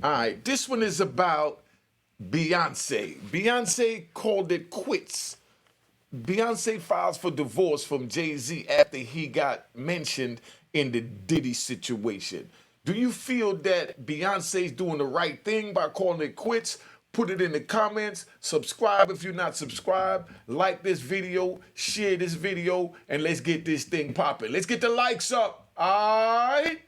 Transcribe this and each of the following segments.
All right, this one is about Beyonce. Beyonce called it quits. Beyonce files for divorce from Jay Z after he got mentioned in the Diddy situation. Do you feel that Beyonce's doing the right thing by calling it quits? Put it in the comments. Subscribe if you're not subscribed. Like this video, share this video, and let's get this thing popping. Let's get the likes up. All right.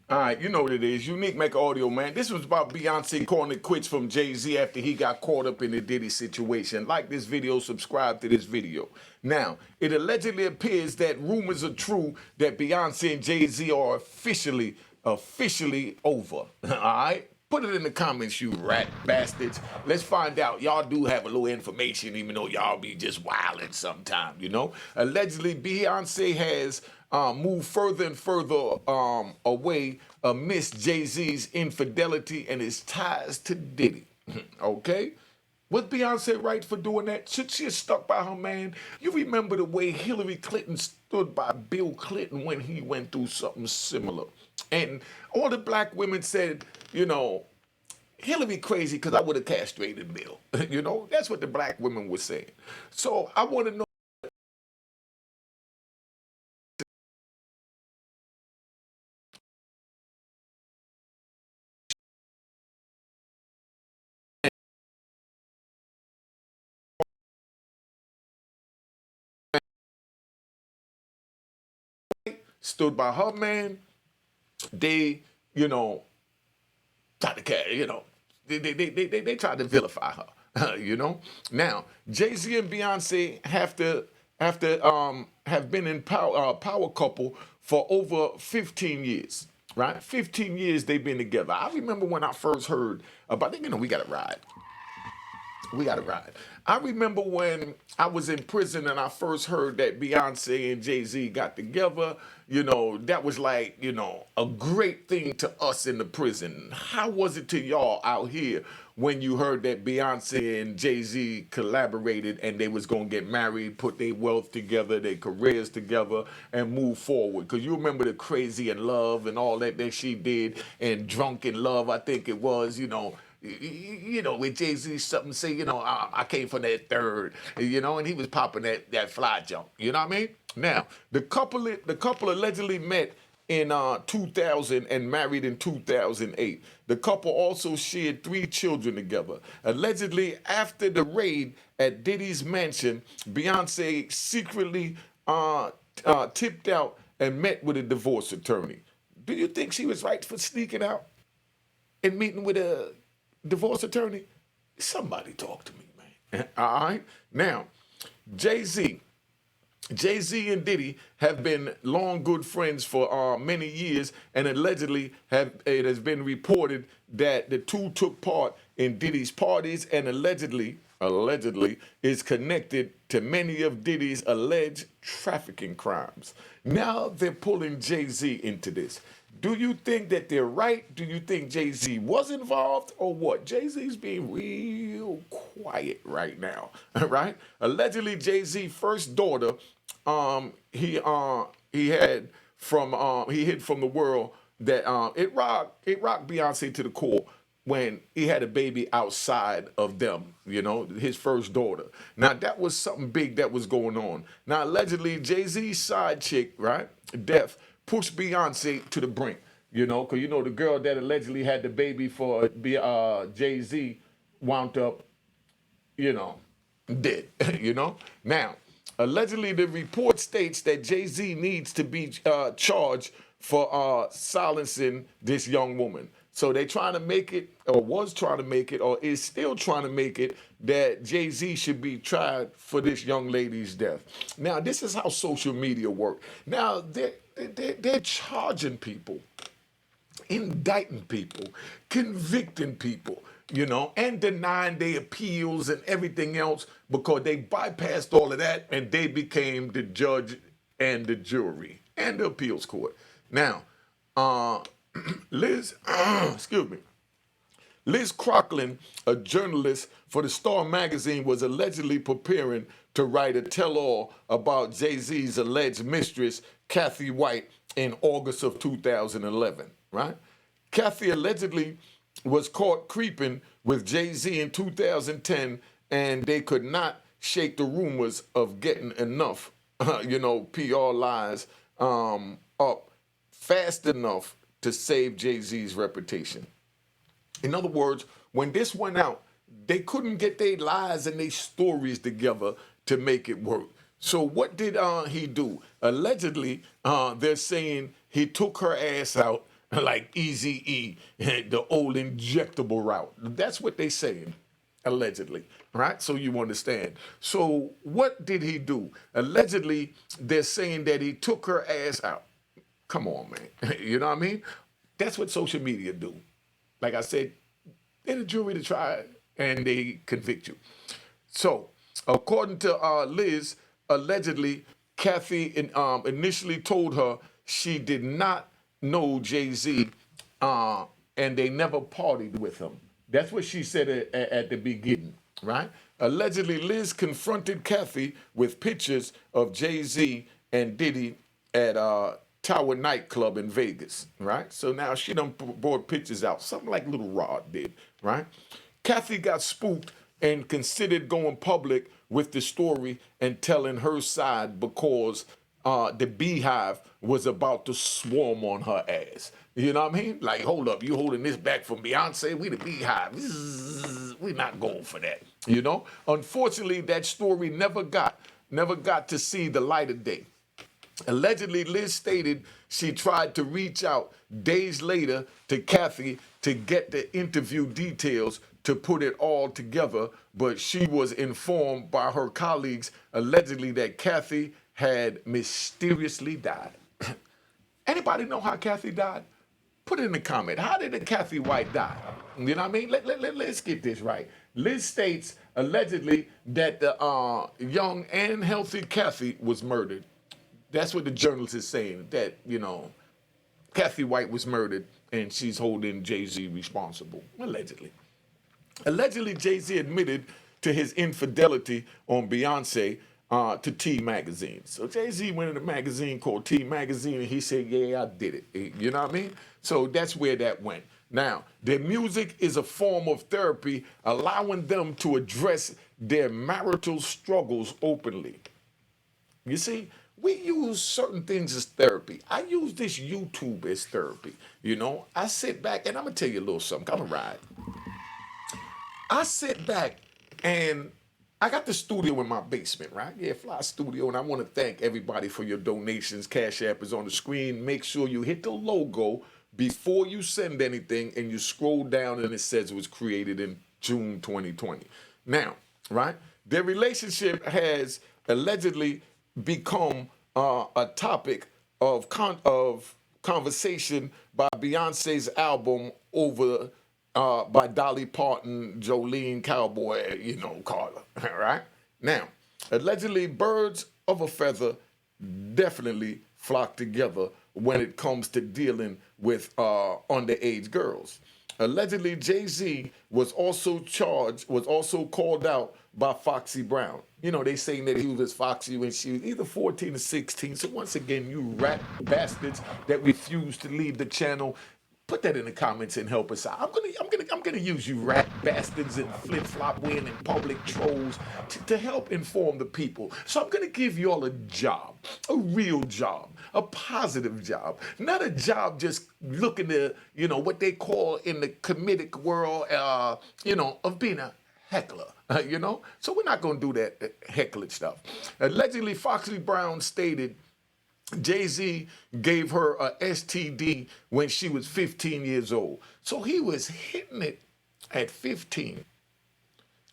All right, you know what it is. Unique Mecca Audio, man. This was about Beyonce calling it quits from Jay Z after he got caught up in the Diddy situation. Like this video, subscribe to this video. Now, it allegedly appears that rumors are true that Beyonce and Jay Z are officially over. All right? Put it in the comments, you rat bastards. Let's find out. Y'all do have a little information, even though y'all be just wilding sometimes, you know? Allegedly, Beyonce has moved further and further away amidst Jay Z's infidelity and his ties to Diddy. Okay? Was Beyonce right for doing that? Should she have stuck by her man? You remember the way Hillary Clinton stood by Bill Clinton when he went through something similar. And all the black women said, you know, Hillary crazy because I would have castrated Bill. You know, that's what the black women were saying. So I want to know. Stood by her man. They, you know, tried to, you know, they tried to vilify her, you know. Now, Jay Z and Beyonce have been in power couple for over 15 years, right? 15 years they've been together. I remember when I first heard about, you know, we got to ride. We got to ride. I remember when I was in prison and I first heard that Beyonce and Jay Z got together. You know, that was like, you know, a great thing to us in the prison. How was it to y'all out here when you heard that Beyonce and Jay Z collaborated and they was going to get married, put their wealth together, their careers together, and move forward? Because you remember the Crazy in Love and all that she did, and Drunk in Love, I think it was, you know. You know, with Jay Z, something say, you know, I came from that third, you know, and he was popping that fly jump. You know what I mean? Now, the couple allegedly met in 2000 and married in 2008. The couple also shared 3 children together. Allegedly, after the raid at Diddy's mansion, Beyonce secretly tipped out and met with a divorce attorney. Do you think she was right for sneaking out and meeting with a divorce attorney? Somebody talk to me, man. All right. Now, Jay Z and Diddy have been long good friends for many years, and allegedly it has been reported that the two took part in Diddy's parties, and allegedly is connected to many of Diddy's alleged trafficking crimes. Now they're pulling Jay Z into this. Do you think that they're right? Do you think Jay Z was involved or what? Jay Z's being real quiet right now, right? Allegedly, Jay Z's first daughter, he hid from the world that it rocked Beyonce to the core when he had a baby outside of them, you know, his first daughter. Now, that was something big that was going on. Now, allegedly, Jay Z's side chick, right, Death, pushed Beyonce to the brink, you know, because, you know, the girl that allegedly had the baby for Jay Z wound up, you know, dead, you know. Now, allegedly, the report states that Jay Z needs to be charged for silencing this young woman. So they trying to make it, or was trying to make it, or is still trying to make it, that Jay Z should be tried for this young lady's death. Now, this is how social media work. Now, they're charging people, indicting people, convicting people. and denying their appeals and everything else because they bypassed all of that and they became the judge and the jury and the appeals court. Now, Liz, excuse me, Liz Crocklin, a journalist for the Star magazine, was allegedly preparing to write a tell-all about Jay Z's alleged mistress, Kathy White, in August of 2011, right? Kathy allegedly was caught creeping with Jay Z in 2010, and they could not shake the rumors of getting enough, PR lies up fast enough to save Jay Z's reputation. In other words, when this went out, they couldn't get their lies and their stories together to make it work. So what did he do? Allegedly, they're saying he took her ass out like Eazy-E, the old injectable route. That's what they saying, allegedly, right? So you understand. So what did he do? Allegedly, they're saying that he took her ass out. Come on, man. You know what I mean? That's what social media do. Like I said, they're the jury to try and they convict you. So, according to Liz, allegedly, Kathy initially told her she did not know Jay Z and they never partied with him. That's what she said at the beginning, right? Allegedly, Liz confronted Kathy with pictures of Jay Z and Diddy at Tower nightclub in Vegas, right? So now she done brought pictures out, something like Little Rod did, right? Kathy got spooked and considered going public with the story and telling her side because the beehive was about to swarm on her ass. You know what I mean? Like, hold up, you holding this back from Beyonce? We the beehive. We're not going for that. Unfortunately, that story never got to see the light of day. Allegedly, Liz stated she tried to reach out days later to Kathy to get the interview details to put it all together, but she was informed by her colleagues allegedly that Kathy had mysteriously died. Anybody know how Kathy died? Put it in the comment. How did the Kathy White die? You know what I mean? Let's get this right. Liz states allegedly that the young and healthy Kathy was murdered. That's what the journalist is saying, that, Kathy White was murdered and she's holding Jay Z responsible, allegedly. Allegedly, Jay Z admitted to his infidelity on Beyonce to T Magazine. So Jay Z went in a magazine called T Magazine and he said, yeah, I did it. You know what I mean? So that's where that went. Now, their music is a form of therapy, allowing them to address their marital struggles openly. You see, we use certain things as therapy. I use this YouTube as therapy. I sit back and I'm going to tell you a little something. Come and ride. I sit back and I got the studio in my basement, right? Yeah, Fly Studio. And I want to thank everybody for your donations. Cash App is on the screen. Make sure you hit the logo before you send anything and you scroll down and it says it was created in June 2020. Now, right? Their relationship has allegedly become a topic of conversation by Beyonce's album over by Dolly Parton, Jolene Cowboy, Carter, right? Now, allegedly, birds of a feather definitely flock together when it comes to dealing with underage girls. Allegedly, Jay Z was also called out by Foxy Brown. They saying that he was Foxy when she was either 14 or 16. So once again, you rat bastards that refuse to leave the channel, put that in the comments and help us out. I'm gonna use you rat bastards and flip-flop wearing and public trolls to help inform the people. So I'm gonna give you all a job, a real job, a positive job, not a job just looking to, what they call in the comedic world, of being a heckler. So we're not gonna do that heckling stuff. Allegedly, Foxy Brown stated Jay Z gave her a STD when she was 15 years old. So he was hitting it at 15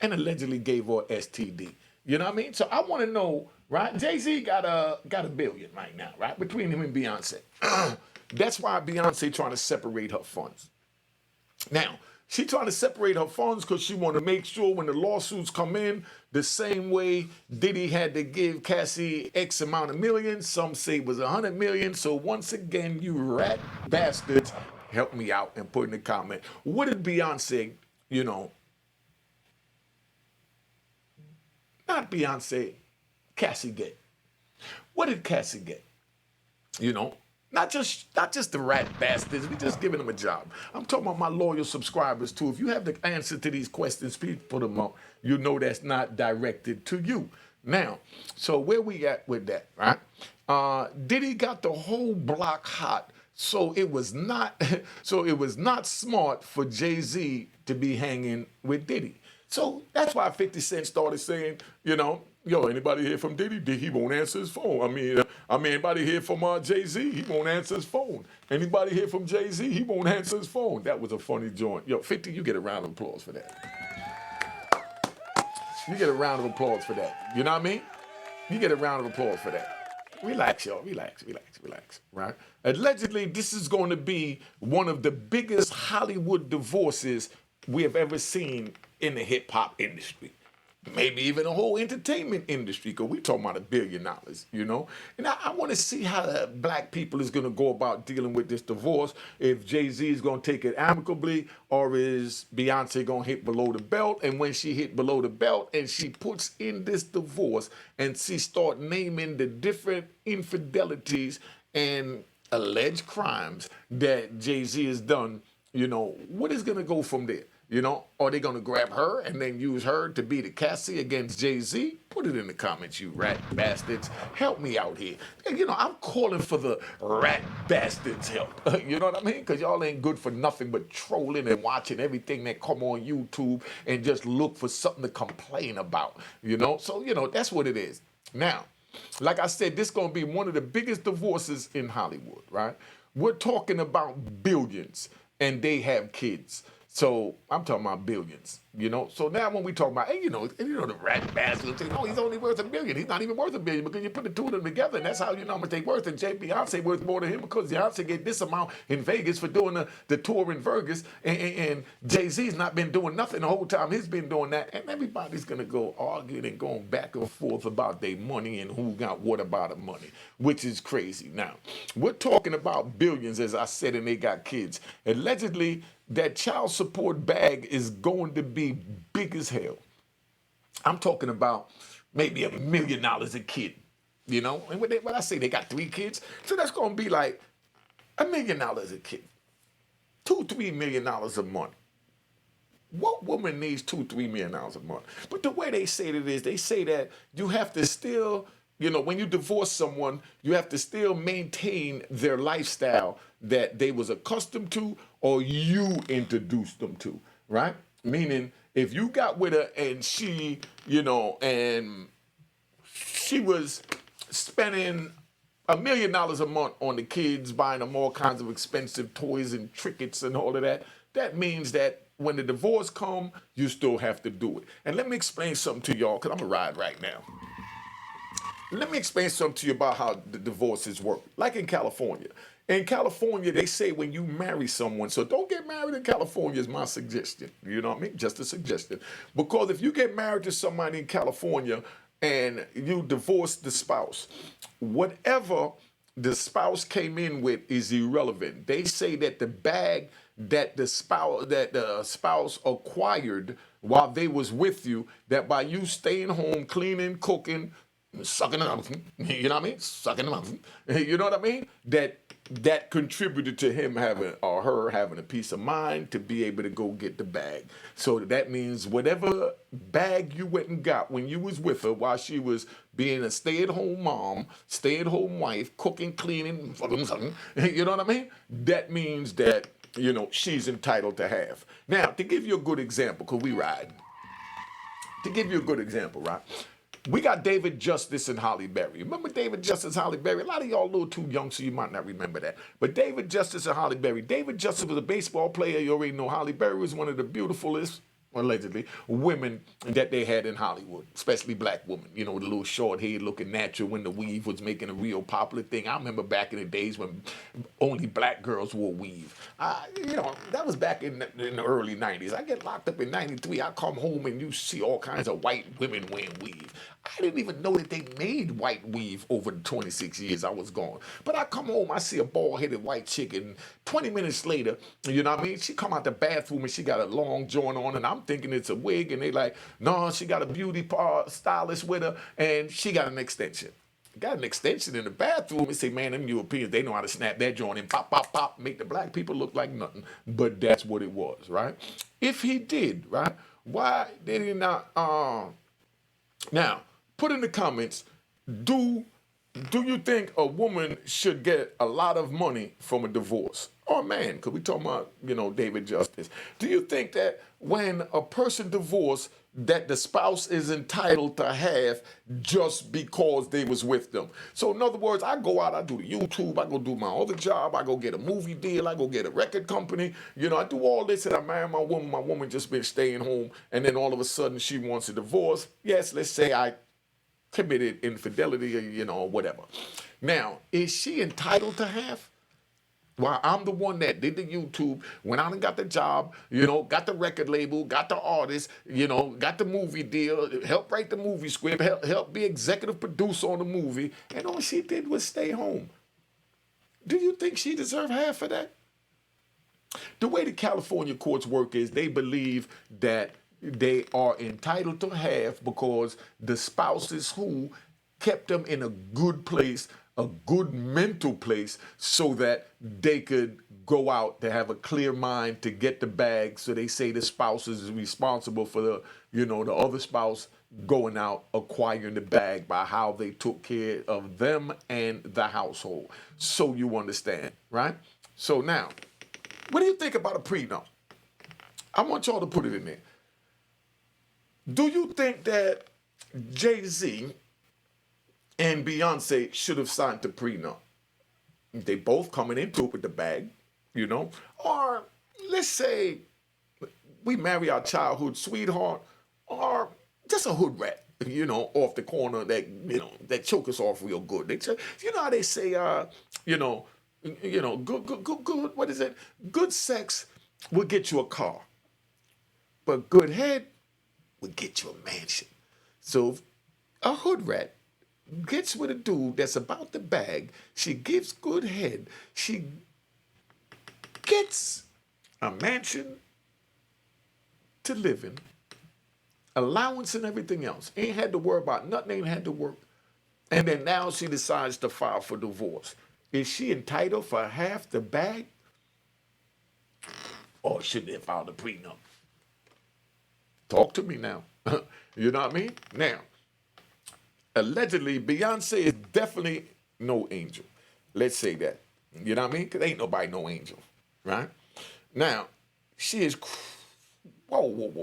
and allegedly gave her a STD. You know what I mean? So I want to know, right? Jay Z got a billion right now, right? Between him and Beyonce. That's why Beyonce trying to separate her funds. Now, She trying to separate her funds because she want to make sure when the lawsuits come in, the same way Diddy had to give Cassie X amount of millions, some say it was 100 million. So once again, you rat bastards, help me out and put in the comment. What did Beyonce, not Beyonce, Cassie get? What did Cassie get? Not just the rat bastards. We just giving them a job. I'm talking about my loyal subscribers too. If you have the answer to these questions, please put them up. You know that's not directed to you. Now, so where we at with that, right? Diddy got the whole block hot. So it was not smart for Jay Z to be hanging with Diddy. So that's why 50 Cent started saying, yo, anybody hear from Diddy? He won't answer his phone. I mean, anybody hear from Jay Z? He won't answer his phone. Anybody hear from Jay Z? He won't answer his phone. That was a funny joint. Yo, 50, you get a round of applause for that. You get a round of applause for that. You know what I mean? You get a round of applause for that. Relax, y'all. Relax, right? Allegedly, this is going to be one of the biggest Hollywood divorces we have ever seen in the hip-hop industry. Maybe even the whole entertainment industry, because we talking about $1 billion, And I want to see how the black people is going to go about dealing with this divorce, if Jay-Z is going to take it amicably, or is Beyonce going to hit below the belt, and when she hit below the belt and she puts in this divorce and she start naming the different infidelities and alleged crimes that Jay-Z has done, what is going to go from there? Are they going to grab her and then use her to be the Cassie against Jay-Z? Put it in the comments, you rat bastards. Help me out here. I'm calling for the rat bastards' help. You know what I mean? Because y'all ain't good for nothing but trolling and watching everything that come on YouTube and just look for something to complain about. So, that's what it is. Now, like I said, this is going to be one of the biggest divorces in Hollywood, right? We're talking about billions, and they have kids. So I'm talking about billions, So now when we talk about, hey, the rat bastard say, no, he's only worth $1 billion. He's not even worth $1 billion because you put the two of them together, and that's how you know how much they worth. And Beyonce worth more than him because Beyonce get this amount in Vegas for doing the tour in Vegas, and Jay-Z's not been doing nothing the whole time he's been doing that. And everybody's gonna go arguing and going back and forth about their money and who got what about the money, which is crazy. Now, we're talking about billions, as I said, and they got kids. Allegedly, that child support bag is going to be big as hell. I'm talking about maybe $1 million a kid, And when I say they got 3 kids, so that's going to be like $1 million a kid, $2-3 million a month. What woman needs $2-3 million a month? But the way they say it is, they say that you have to still, when you divorce someone, you have to still maintain their lifestyle that they was accustomed to or you introduced them to, right? Meaning, if you got with her and she, and she was spending $1 million a month on the kids, buying them all kinds of expensive toys and trinkets and all of that, that means that when the divorce come, you still have to do it. And let me explain something to y'all, because I'm going to ride right now. Let me explain something to you about how the divorces work. Like in California. In California, they say when you marry someone, so don't get married in California is my suggestion. You know what I mean? Just a suggestion. Because if you get married to somebody in California and you divorce the spouse, whatever the spouse came in with is irrelevant. They say that the bag that the spouse acquired while they was with you, that by you staying home, cleaning, cooking, sucking them out, you know what I mean? Sucking them out, you know what I mean? That contributed to him having or her having a peace of mind to be able to go get the bag. So that means whatever bag you went and got when you was with her while she was being a stay-at-home mom, stay-at-home wife, cooking, cleaning, you know what I mean? That means that, she's entitled to have. Now, to give you a good example, because we ride. To give you a good example, right? We got David Justice and Holly Berry. Remember David Justice and Holly Berry? A lot of y'all a little too young, so you might not remember that. But David Justice and Holly Berry. David Justice was a baseball player. You already know Holly Berry was one of the beautifulest allegedly, women that they had in Hollywood, especially black women. You know, the little short hair looking natural when the weave was making a real popular thing. I remember back in the days when only black girls wore weave. You know, that was back in the early 90s. I get locked up in 93. I come home and you see all kinds of white women wearing weave. I didn't even know that they made white weave over the 26 years I was gone. But I come home, I see a bald-headed white chick, and 20 minutes later, you know what I mean? She come out the bathroom and she got a long joint on, and I'm thinking it's a wig, and they like, no, she got a beauty stylist with her, and she got an extension. Got an extension in the bathroom and say, man, them Europeans, they know how to snap that joint and pop, pop, pop, make the black people look like nothing. But that's what it was, right? If he did, right, why did he not, now, put in the comments, do you think a woman should get a lot of money from a divorce? Or a man, because we talking about, you know, David Justice. Do you think that when a person divorced, that the spouse is entitled to half just because they was with them? So in other words, I go out, I do the YouTube, I go do my other job, I go get a movie deal, I go get a record company, you know, I do all this and I marry my woman just been staying home, and then all of a sudden she wants a divorce. Yes, let's say I committed infidelity or, you know, whatever. Now, is she entitled to half? Well, I'm the one that did the YouTube, went out and got the job, you know, got the record label, got the artist, you know, got the movie deal, helped write the movie script, helped be executive producer on the movie, and all she did was stay home. Do you think she deserved half of that? The way the California courts work is they believe that they are entitled to half because the spouses who kept them in a good place, a good mental place, so that they could go out to have a clear mind to get the bag. So they say the spouse is responsible for the, you know, the other spouse going out acquiring the bag by how they took care of them and the household. So you understand, right? So now, what do you think about a prenup? I want y'all to put it in there. Do you think that Jay Z and Beyonce should have signed the prenup? They both coming into it with the bag, you know? Or let's say we marry our childhood sweetheart, or just a hood rat, you know, off the corner that, you know, that choke us off real good. You know how they say, good, what is it? Good sex will get you a car, but good head will get you a mansion. So if a hood rat gets with a dude that's about the bag, she gives good head, she gets a mansion to live in, allowance and everything else. Ain't had to worry about nothing, ain't had to work. And then now she decides to file for divorce. Is she entitled for half the bag? Or should they file the prenup? Talk to me now. You know what I mean? Now, allegedly, Beyonce is definitely no angel. Let's say that. You know what I mean? Because ain't nobody no angel, right? Now, she is... Whoa.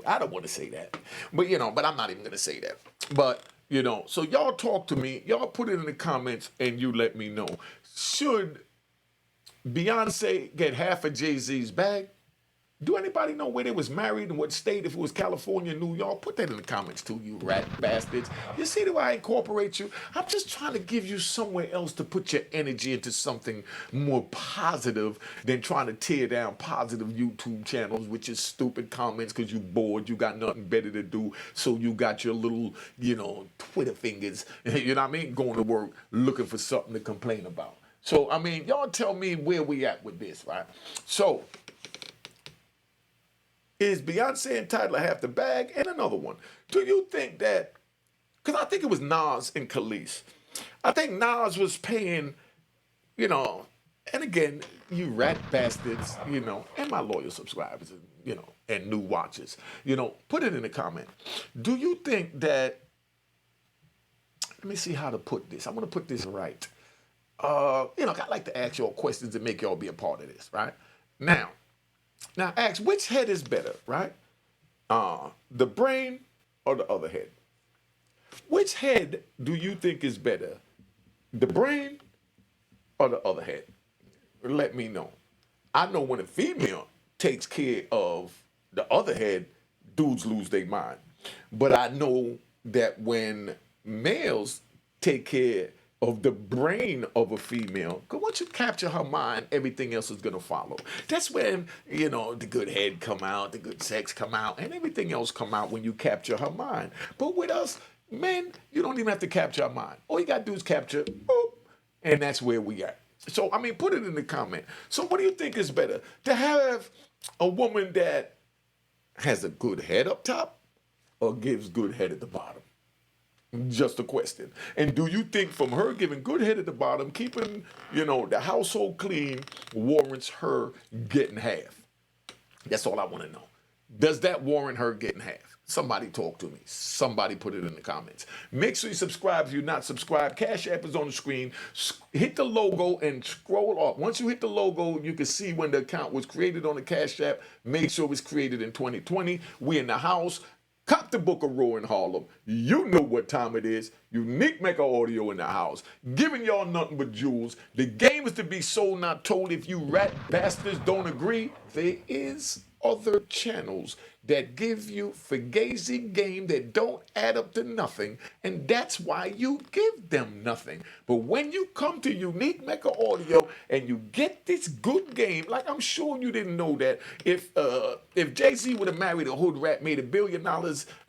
I don't want to say that. But, you know, but I'm not even going to say that. But, you know, so y'all talk to me. Y'all put it in the comments and you let me know. Should Beyonce get half of Jay Z's bag? Do anybody know where they was married and what state? If it was California, New York? Put that in the comments too, you rat bastards. You see the way I incorporate you? I'm just trying to give you somewhere else to put your energy into something more positive than trying to tear down positive YouTube channels with your stupid comments because you bored, you got nothing better to do, so you got your little, you know, Twitter fingers, you know what I mean, going to work looking for something to complain about. So, I mean, y'all tell me where we at with this, right? So, is Beyonce entitled to half the bag? And another one. Do you think that, because I think it was Nas and Khalees. I think Nas was paying, you know, and again, you rat bastards, you know, and my loyal subscribers, you know, and new watchers, you know, put it in the comment. Do you think that, let me see how to put this. I'm going to put this right. You know, I like to ask y'all questions to make y'all be a part of this, right? Now, ask, which head is better, right? The brain or the other head? Which head do you think is better? The brain or the other head? Let me know. I know when a female takes care of the other hand, dudes lose their mind. But I know that when males take care of the brain of a female, because once you capture her mind, everything else is going to follow. That's when, you know, the good head come out, the good sex come out, and everything else come out when you capture her mind. But with us, men, you don't even have to capture our mind. All you got to do is capture, boop, and that's where we are. So, I mean, put it in the comment. So what do you think is better? To have a woman that has a good head up top or gives good head at the bottom? Just a question. And do you think from her giving good head at the bottom, keeping, you know, the household clean warrants her getting half? That's all I want to know. Does that warrant her getting half? Somebody talk to me. Somebody put it in the comments. Make sure you subscribe if you're not subscribed. Cash App is on the screen. Hit the logo and scroll up. Once you hit the logo, you can see when the account was created on the Cash App. Make sure it was created in 2020. We in the house. Cop the book of Raw in Harlem. You know what time it is. Unique Mecca Audio in the house. Giving y'all nothing but jewels. The game is to be sold, not told. If you rat bastards don't agree, there is other channels that give you fugazi game that don't add up to nothing, and that's why you give them nothing. But when you come to Unique Mecca Audio and you get this good game, like I'm sure you didn't know that if Jay Z would have married a hood rat, made $1 billion,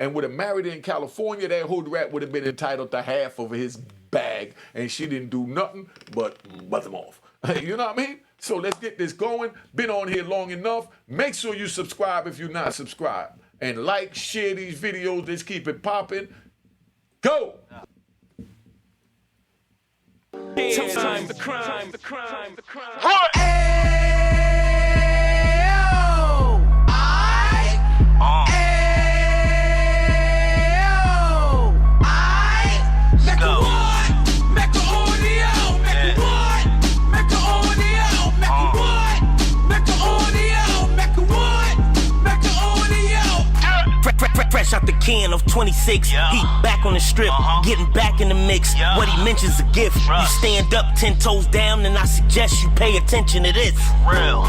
and would have married her in California, that hood rat would have been entitled to half of his bag, and she didn't do nothing but buzz him off. You know what I mean? So let's get this going. Been on here long enough. Make sure you subscribe if you're not subscribed. And like, share these videos. Let's keep it popping. Go! Time, the crime. Fresh out the can of 26, he back on the strip, getting back in the mix. What he mentions a gift. You stand up 10 toes down, and I suggest you pay attention to this.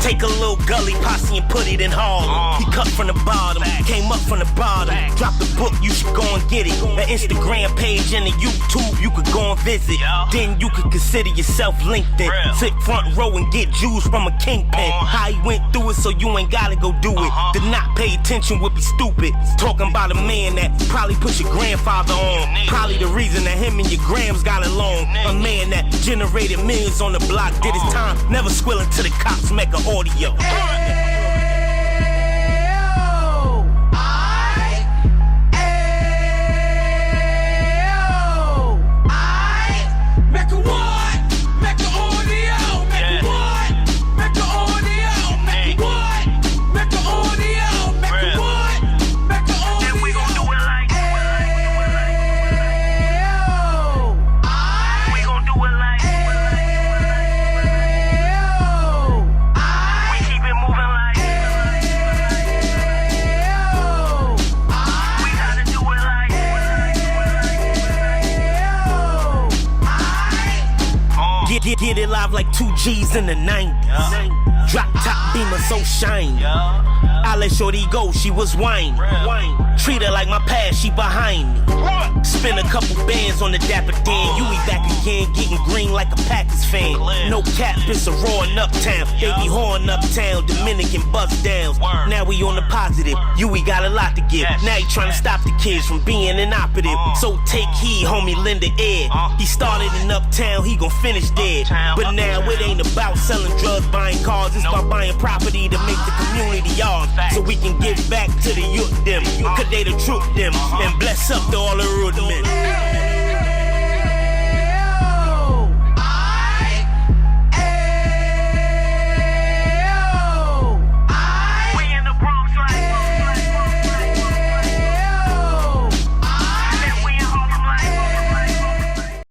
Take a little gully posse and put it in Harlem. He cut from the bottom, came up from the bottom. Drop the book, you should go and get it. The Instagram page and the YouTube, you could go and visit. Then you could consider yourself LinkedIn. Sit front row and get Jews from a kingpin. How he went through it, so you ain't gotta go do it. To not pay attention would be stupid. Talking about a man that probably put your grandfather on. Probably the reason that him and your grams got along. A man that generated millions on the block, did his time, never squilling to the cops, Mecca Audio. Get it live like 2 G's in the 90s. Drop top beamer so shiny. I let shorty go, she was whining. Treat her like my past, she behind me. Spend a couple bands on the Dapper Dan. You be back again, getting green like a Packers fan. No cap, it's a roaring uptown. They be horn uptown, Dominican bust downs. Now we on the positive, we got a lot to give. Now he trying to stop the kids from being inoperative. So take heed, homie, lend a ear. He started in uptown, he gon' finish dead. But now it ain't about selling drugs, buying cars. It's about buying property to make the community yours. So we can give back to the youth them. Cause they the truth them. And bless up to all the root men.